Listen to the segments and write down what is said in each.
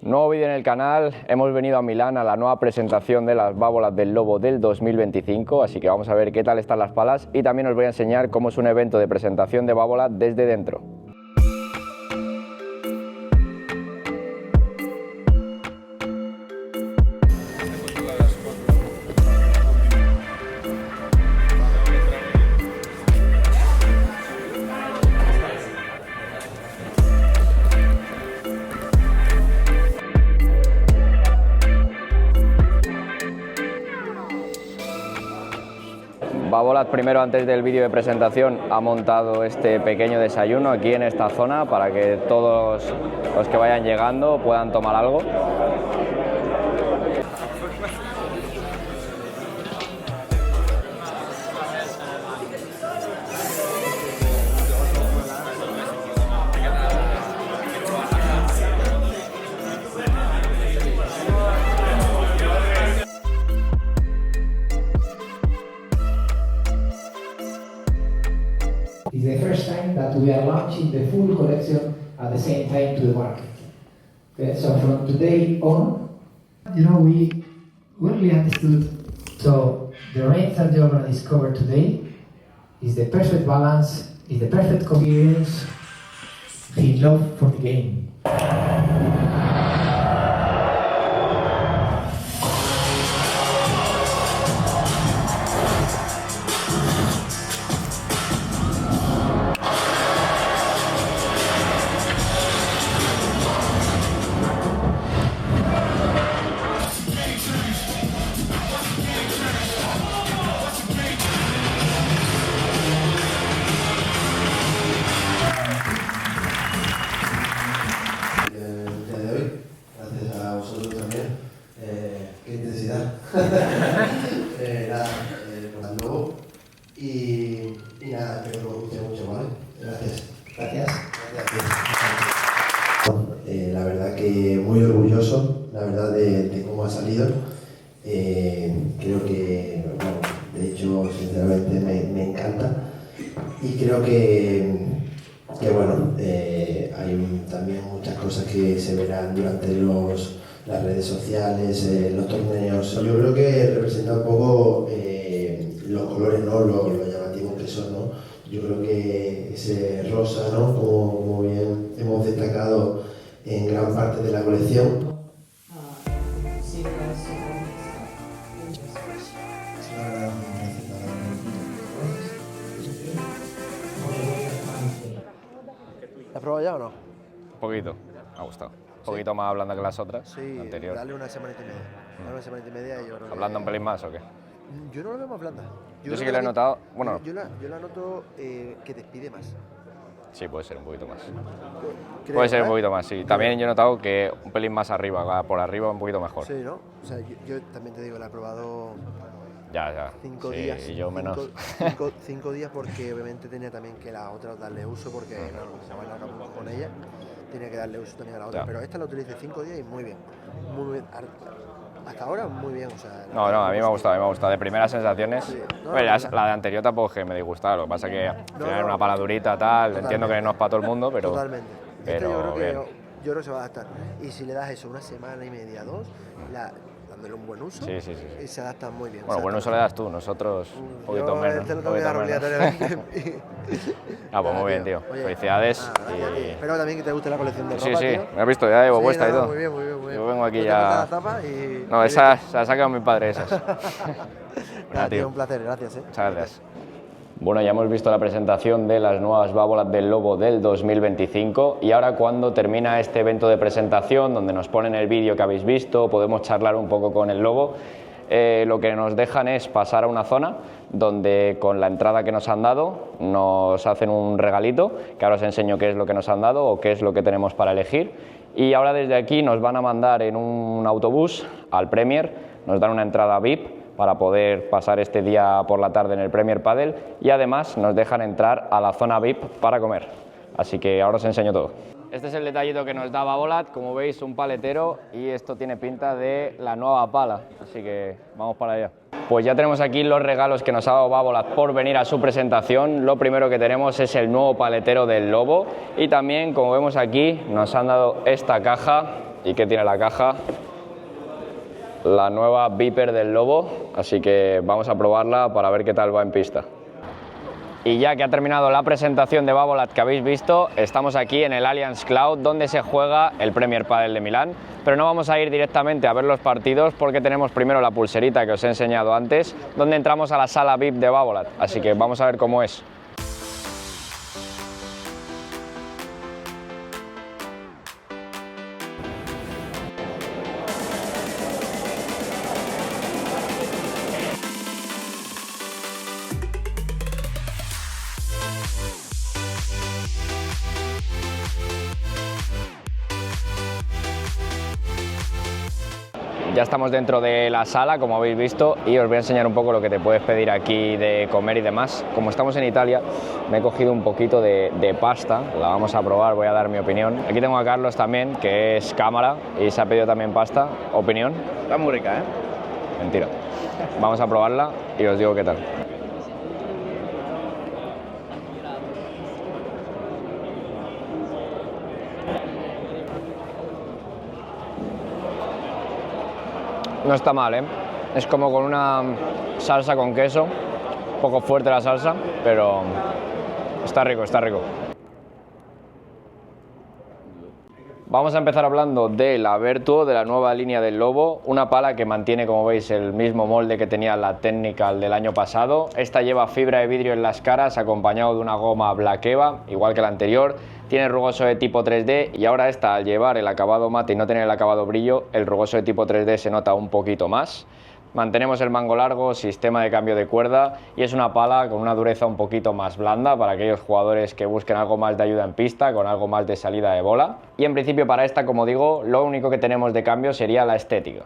Nuevo vídeo en el canal, hemos venido a Milán a la nueva presentación de las bábolas del Lobo del 2025, así que vamos a ver qué tal están las palas y también os voy a enseñar cómo es un evento de presentación de bábolas desde dentro. Bábolas primero, antes del vídeo de presentación, ha montado este pequeño desayuno aquí en esta zona para que todos los que vayan llegando puedan tomar algo. It's the first time that we are launching the full collection at the same time to the market. Okay, so from today on, we really understood. So the range that you're going to discover today is the perfect balance, is the perfect coherence in love for the game. Qué intensidad. Con el Lobo. Y nada, espero que os guste mucho, ¿vale? Gracias. Gracias. La verdad que muy orgulloso, la verdad, de cómo ha salido. Creo que, bueno, de hecho, sinceramente me encanta. Y creo que bueno, hay también muchas cosas que se verán durante las redes sociales, los torneos. Yo creo que representa un poco los colores, ¿no? Lo llamativos que son, ¿no? Yo creo que ese rosa, ¿no? Como bien hemos destacado en gran parte de la colección. ¿La has probado ya o no? Un poquito, me ha gustado. Un poquito más blanda que las otras, Sí, anterior. dale una semanita y media. Dale una semanita y media y yo creo que... ¿Ablanda un pelín más o qué? Yo no la veo más blanda. Yo sí que la he notado, bueno... Yo la noto que despide más. Sí, puede ser un poquito más. Creo, Puede ser un ¿eh? poquito más, sí. También yo he notado que un pelín más arriba, por arriba un poquito mejor. Sí, ¿no? O sea, yo también te digo, la he probado Ya. 5 Sí, días. y yo menos. 5 días porque obviamente tenía también que la otra darle uso porque no se va a hablar con ella. Tenía que darle uso también a la otra. Ya. Pero esta la utilicé 5 días y muy bien. Muy bien. Hasta ahora muy bien. O sea, No, a mí me ha gustado, De primeras sensaciones, Sí. No, bueno, no. la de anterior tampoco es que me disgustaba, lo que pasa es que al final era una paladurita, tal, entiendo que no es para todo el mundo, pero... Totalmente. pero yo creo bien. que se va a adaptar. Y si le das eso una semana y media, 2, dándole un buen uso, Sí. se adapta muy bien. Bueno, buen uso le das tú, nosotros un poquito menos. Te lo un tengo que dar poquito menos. obligatoriamente. Ah, pues muy bien, tío. Oye, Felicidades. gracias, tío. Espero también que te guste la colección de ropa, Sí, tío. me has visto, ya llevo Sí, puesta y no, todo. Muy bien. Yo vengo aquí Yo te ya... corto la tapa y... No, esas se las ha sacado mi padre, esas. Nada, tío, un placer, gracias. Muchas gracias. Bueno, ya hemos visto la presentación de las nuevas bábolas del Lobo del 2025 y ahora cuando termina este evento de presentación donde nos ponen el vídeo que habéis visto, podemos charlar un poco con el Lobo, lo que nos dejan es pasar a una zona donde con la entrada que nos han dado nos hacen un regalito, que ahora os enseño qué es lo que nos han dado o qué es lo que tenemos para elegir. Y ahora desde aquí nos van a mandar en un autobús al Premier, nos dan una entrada VIP para poder pasar este día por la tarde en el Premier Padel y además nos dejan entrar a la zona VIP para comer. Así que ahora os enseño todo. Este es el detallito que nos da Babolat, como veis un paletero y esto tiene pinta de la nueva pala, así que vamos para allá. Pues ya tenemos aquí los regalos que nos ha dado Babolat por venir a su presentación. Lo primero que tenemos es el nuevo paletero del Lobo y también, como vemos aquí, nos han dado esta caja ¿Y qué tiene la caja? La nueva Viper del Lobo, así que vamos a probarla para ver qué tal va en pista. Y ya que ha terminado la presentación de Babolat que habéis visto, estamos aquí en el Allianz Cloud, donde se juega el Premier Padel de Milán, pero no vamos a ir directamente a ver los partidos porque tenemos primero la pulserita que os he enseñado antes, donde entramos a la sala VIP de Babolat, así que vamos a ver cómo es. Ya estamos dentro de la sala, como habéis visto, y os voy a enseñar un poco lo que te puedes pedir aquí de comer y demás. Como estamos en Italia, me he cogido un poquito de pasta, la vamos a probar, voy a dar mi opinión. Aquí tengo a Carlos también, que es cámara, y se ha pedido también pasta. ¿Opinión? Está muy rica, ¿eh? Mentira. Vamos a probarla y os digo qué tal. No está mal, ¿eh? Es como con una salsa con queso, un poco fuerte la salsa, pero está rico, está rico. Vamos a empezar hablando de la Vertuo, de la nueva línea del Lobo, una pala que mantiene, como veis, el mismo molde que tenía la Technical del año pasado. Esta lleva fibra de vidrio en las caras, acompañado de una goma Black Eva, igual que la anterior. Tiene rugoso de tipo 3D y ahora esta, al llevar el acabado mate y no tener el acabado brillo, el rugoso de tipo 3D se nota un poquito más. Mantenemos el mango largo, sistema de cambio de cuerda y es una pala con una dureza un poquito más blanda para aquellos jugadores que busquen algo más de ayuda en pista, con algo más de salida de bola. Y en principio para esta, como digo, lo único que tenemos de cambio sería la estética.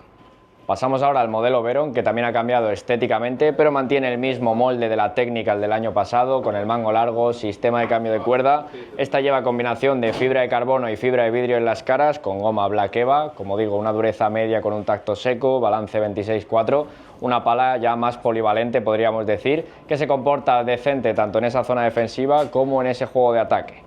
Pasamos ahora al modelo Veron, que también ha cambiado estéticamente, pero mantiene el mismo molde de la Technical del año pasado, con el mango largo, sistema de cambio de cuerda. Esta lleva combinación de fibra de carbono y fibra de vidrio en las caras, con goma Black Eva, como digo, una dureza media con un tacto seco, balance 26-4, una pala ya más polivalente, podríamos decir, que se comporta decente tanto en esa zona defensiva como en ese juego de ataque.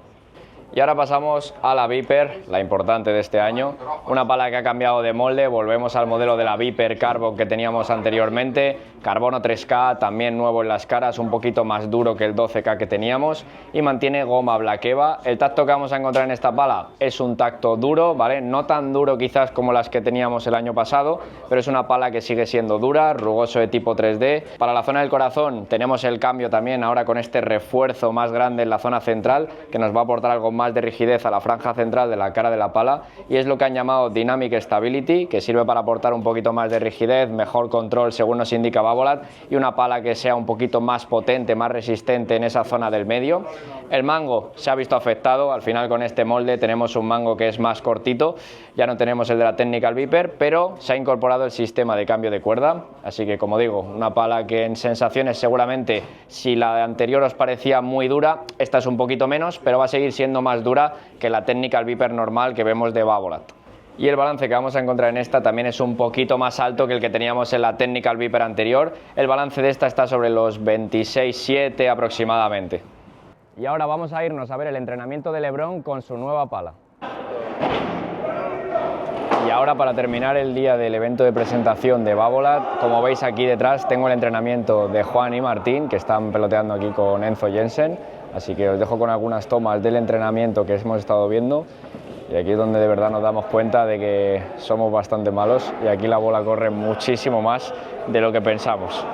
Y ahora pasamos a la Viper, la importante de este año, una pala que ha cambiado de molde. Volvemos al modelo de la Viper Carbon que teníamos anteriormente, carbono 3K, también nuevo en las caras, un poquito más duro que el 12K que teníamos, y mantiene goma Black Eva. El tacto que vamos a encontrar en esta pala es un tacto duro, ¿vale? No tan duro quizás como las que teníamos el año pasado, pero es una pala que sigue siendo dura, rugoso de tipo 3D. Para la zona del corazón tenemos el cambio también ahora con este refuerzo más grande en la zona central, que nos va a aportar algo más de rigidez a la franja central de la cara de la pala, y es lo que han llamado Dynamic Stability, que sirve para aportar un poquito más de rigidez, mejor control según nos indica Babolat, y una pala que sea un poquito más potente, más resistente en esa zona del medio. El mango se ha visto afectado, al final con este molde tenemos un mango que es más cortito, ya no tenemos el de la Technical Viper, pero se ha incorporado el sistema de cambio de cuerda, así que como digo, una pala que en sensaciones seguramente, si la anterior os parecía muy dura, esta es un poquito menos, pero va a seguir siendo más dura que la Technical Viper normal que vemos de Babolat. Y el balance que vamos a encontrar en esta también es un poquito más alto que el que teníamos en la Technical Viper anterior. El balance de esta está sobre los 26,7 aproximadamente. Y ahora vamos a irnos a ver el entrenamiento de LeBron con su nueva pala. Y ahora, para terminar el día del evento de presentación de Babolat, como veis aquí detrás tengo el entrenamiento de Juan y Martín, que están peloteando aquí con Enzo Jensen, así que os dejo con algunas tomas del entrenamiento que hemos estado viendo, y aquí es donde de verdad nos damos cuenta de que somos bastante malos y aquí la bola corre muchísimo más de lo que pensamos.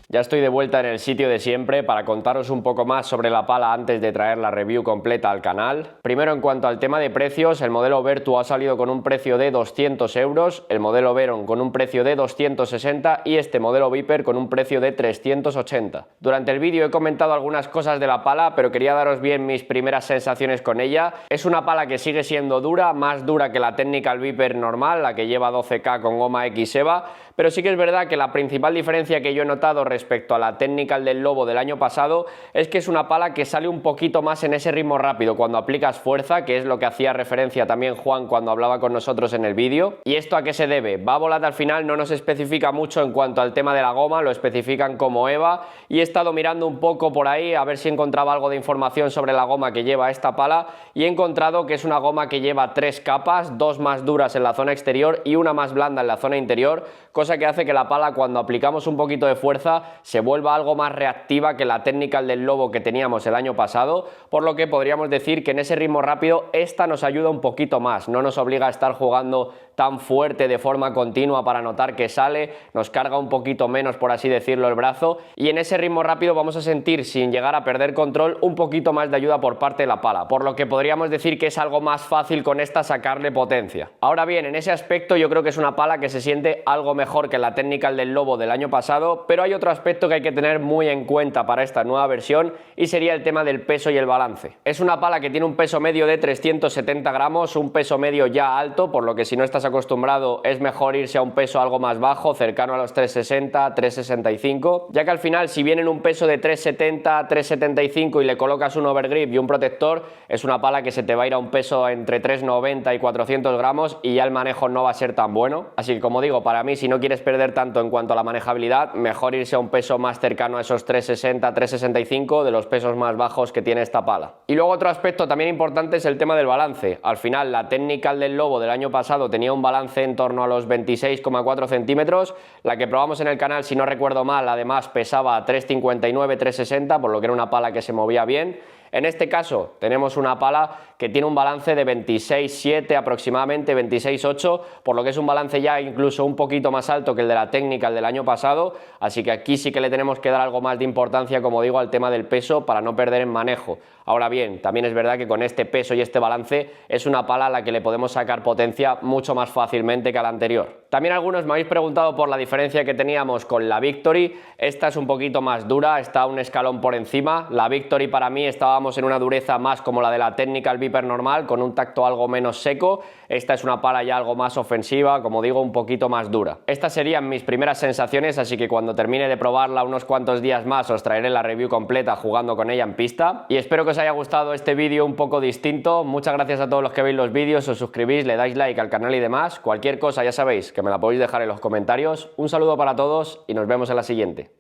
Ya estoy de vuelta en el sitio de siempre para contaros un poco más sobre la pala antes de traer la review completa al canal. Primero, en cuanto al tema de precios, el modelo Vertu ha salido con un precio de 200 euros, el modelo Veron con un precio de 260 y este modelo Viper con un precio de 380. Durante el vídeo he comentado algunas cosas de la pala, pero quería daros bien mis primeras sensaciones con ella. Es una pala que sigue siendo dura, más dura que la Technical Viper normal, la que lleva 12K con goma X-EVA, pero sí que es verdad que la principal diferencia que yo he notado respecto a la Technical del Lobo del año pasado es que es una pala que sale un poquito más en ese ritmo rápido cuando aplicas fuerza, que es lo que hacía referencia también Juan cuando hablaba con nosotros en el vídeo. ¿Y esto a qué se debe? Babolat al final no nos especifica mucho en cuanto al tema de la goma, lo especifican como EVA, y he estado mirando un poco por ahí a ver si encontraba algo de información sobre la goma que lleva esta pala y he encontrado que es una goma que lleva 3 capas, 2 más duras en la zona exterior y una más blanda en la zona interior, cosa que hace que la pala cuando aplicamos un poquito de fuerza se vuelva algo más reactiva que la Technical del Lobo que teníamos el año pasado, por lo que podríamos decir que en ese ritmo rápido esta nos ayuda un poquito más, no nos obliga a estar jugando tan fuerte de forma continua para notar que sale, nos carga un poquito menos, por así decirlo, el brazo, y en ese ritmo rápido vamos a sentir, sin llegar a perder control, un poquito más de ayuda por parte de la pala, por lo que podríamos decir que es algo más fácil con esta sacarle potencia. Ahora bien, en ese aspecto yo creo que es una pala que se siente algo mejor que la Technical del Lobo del año pasado, pero hay otro aspecto que hay que tener muy en cuenta para esta nueva versión y sería el tema del peso y el balance. Es una pala que tiene un peso medio de 370 gramos, un peso medio ya alto, por lo que si no estás acostumbrado es mejor irse a un peso algo más bajo, cercano a los 360, 365, ya que al final si viene en un peso de 370, 375 y le colocas un overgrip y un protector, es una pala que se te va a ir a un peso entre 390 y 400 gramos y ya el manejo no va a ser tan bueno. Así que como digo, para mí si no quieres perder tanto en cuanto a la manejabilidad, mejor irse a un peso más cercano a esos 360, 365 de los pesos más bajos que tiene esta pala. Y luego otro aspecto también importante es el tema del balance. Al final la Technical del Lobo del año pasado tenía un balance en torno a los 26,4 centímetros, la que probamos en el canal, si no recuerdo mal, además pesaba 359, 360, por lo que era una pala que se movía bien. En este caso tenemos una pala que tiene un balance de 26,7 aproximadamente, 26,8, por lo que es un balance ya incluso un poquito más alto que el de la Technical del año pasado, así que aquí sí que le tenemos que dar algo más de importancia, como digo, al tema del peso para no perder en manejo. Ahora bien, también es verdad que con este peso y este balance es una pala a la que le podemos sacar potencia mucho más fácilmente que a la anterior. También algunos me habéis preguntado por la diferencia que teníamos con la Victory. Esta es un poquito más dura, está un escalón por encima. La Victory para mí estábamos en una dureza más como la de la Technical Viper normal, con un tacto algo menos seco. Esta es una pala ya algo más ofensiva, como digo, un poquito más dura. Estas serían mis primeras sensaciones, así que cuando termine de probarla unos cuantos días más os traeré la review completa jugando con ella en pista. Y espero que os haya gustado este vídeo un poco distinto. Muchas gracias a todos los que veis los vídeos, os suscribís, le dais like al canal y demás. Cualquier cosa ya sabéis que me la podéis dejar en los comentarios. Un saludo para todos y nos vemos en la siguiente.